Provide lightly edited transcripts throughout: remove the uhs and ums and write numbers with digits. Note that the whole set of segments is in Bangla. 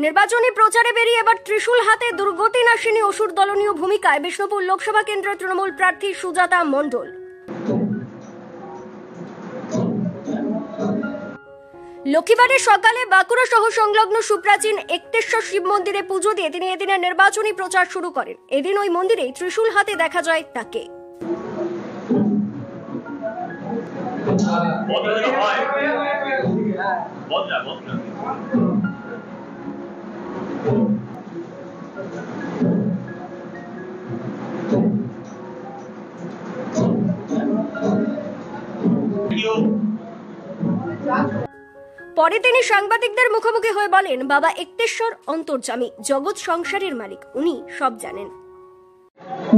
নির্বাচনী প্রচারে বেরিয়ে এবার ত্রিশূল হাতে দুর্গতি নাশিনী অসুর দলনীয় ভূমিকায় বিষ্ণুপুর লোকসভা কেন্দ্রের তৃণমূল প্রার্থী সুজাতা মণ্ডল। লক্ষ্মীবারের সকালে বাঁকুড়া সহ সংলগ্ন সুপ্রাচীন একতেশ্বর শিব মন্দিরে পুজো দিয়ে তিনি এদিনের নির্বাচনী প্রচার শুরু করেন। এদিন ওই মন্দিরেই ত্রিশূল হাতে দেখা যায় তাকে। পরে তিনি সাংবাদিকদের মুখোমুখি হয়ে বলেন, বাবা একতেশ্বর অন্তর্যামী, জগৎ সংসারের মালিক, উনি সব জানেন।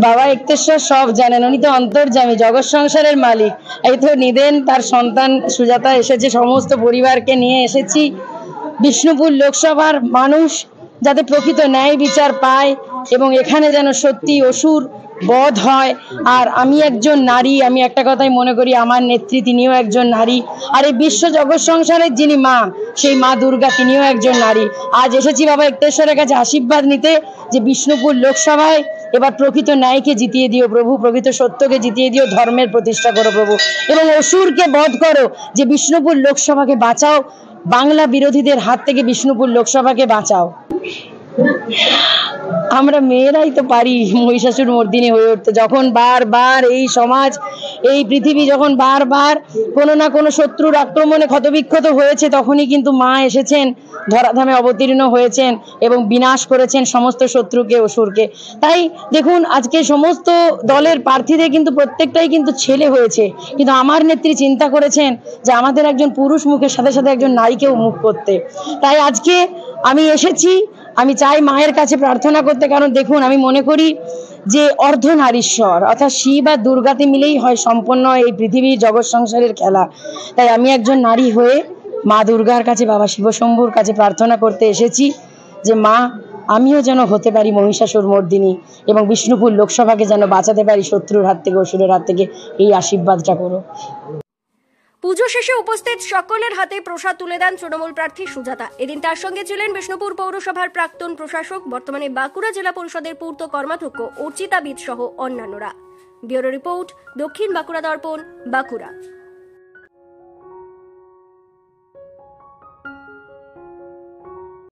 বাবা একতেশ্বর সব জানেন, উনি তো অন্তর্যামী, জগৎ সংসারের মালিক। এই তো নিদেন তার সন্তান সুজাতা এসেছে, সমস্ত পরিবারকে নিয়ে এসেছি। বিষ্ণুপুর লোকসভার মানুষ যাতে প্রকৃত ন্যায় বিচার পায় এবং এখানে যেন সত্যি অসুর বধ হয়। আর আমি একজন নারী, আমি একটা কথাই মনে করি, আমার নেত্রী তিনিও একজন নারী। আর এই বিশ্ব জগৎ সংসারের যিনি মা, সেই মা দুর্গা তিনিও একজন নারী। আজ এসেছি বাবা একতেশ্বরের কাছে আশীর্বাদ নিতে যে বিষ্ণুপুর লোকসভায় এবার প্রকৃত ন্যায়কে জিতিয়ে দিও প্রভু, প্রকৃত সত্যকে জিতিয়ে দিও, ধর্মের প্রতিষ্ঠা করো প্রভু, এবং অসুরকে বধ করো, যে বিষ্ণুপুর লোকসভাকে বাঁচাও, বাংলা বিরোধীদের হাত থেকে বিষ্ণুপুর লোকসভাকে বাঁচাও। আমরা মেয়েরাই তো পারি মহিষাসুর মর্দিনী হয়ে উঠতে। যখন বারবার এই সমাজ, এই পৃথিবী যখন বারবার কোনো না কোনো শত্রুর আক্রমণে ক্ষতবিক্ষত হয়েছে, তখনই কিন্তু মা এসেছেন, ধরাধামে অবতীর্ণ হয়েছেন এবং বিনাশ করেছেন সমস্ত শত্রুকে, অসুরকে। তাই দেখুন, আজকে সমস্ত দলের প্রার্থীদের কিন্তু প্রত্যেকটাই কিন্তু ছেলে হয়েছে, কিন্তু আমার নেত্রী চিন্তা করেছেন যে আমাদের একজন পুরুষ মুখের সাথে সাথে একজন নারীকেও মুখ করতে। তাই আজকে আমি এসেছি, আমি চাই মায়ের কাছে প্রার্থনা করতে। কারণ দেখুন, আমি মনে করি যে অর্ধনারীশ্বর অর্থাৎ শিব আর দুর্গাতে মিলেই হয় সম্পন্ন এই পৃথিবী জগৎ সংসারের খেলা। তাই আমি একজন নারী হয়ে মা দুর্গার কাছে, বাবা শিবশম্ভুর কাছে প্রার্থনা করতে এসেছি যে মা, আমিও যেন হতে পারি মহিষাসুর মর্দিনী এবং বিষ্ণুপুর লোকসভাকে যেন বাঁচাতে পারি শত্রুর হাত থেকে, অসুরের হাত থেকে। এই আশীর্বাদটা করো। পুজো শেষে উপস্থিত সকলের হাতে প্রসাদ তুলে দেন তৃণমূল প্রার্থী সুজাতা। এদিন তার সঙ্গে ছিলেন বিষ্ণুপুর পৌরসভার প্রাক্তন প্রশাসক, বর্তমানে বাঁকুড়া জেলা পরিষদের পূর্ত কর্মাধ্যক্ষ অর্চিতা বিদ সহ অন্যান্যরা। ব্যুরো রিপোর্ট, দক্ষিণ বাঁকুড়া দর্পণ, বাঁকুড়া।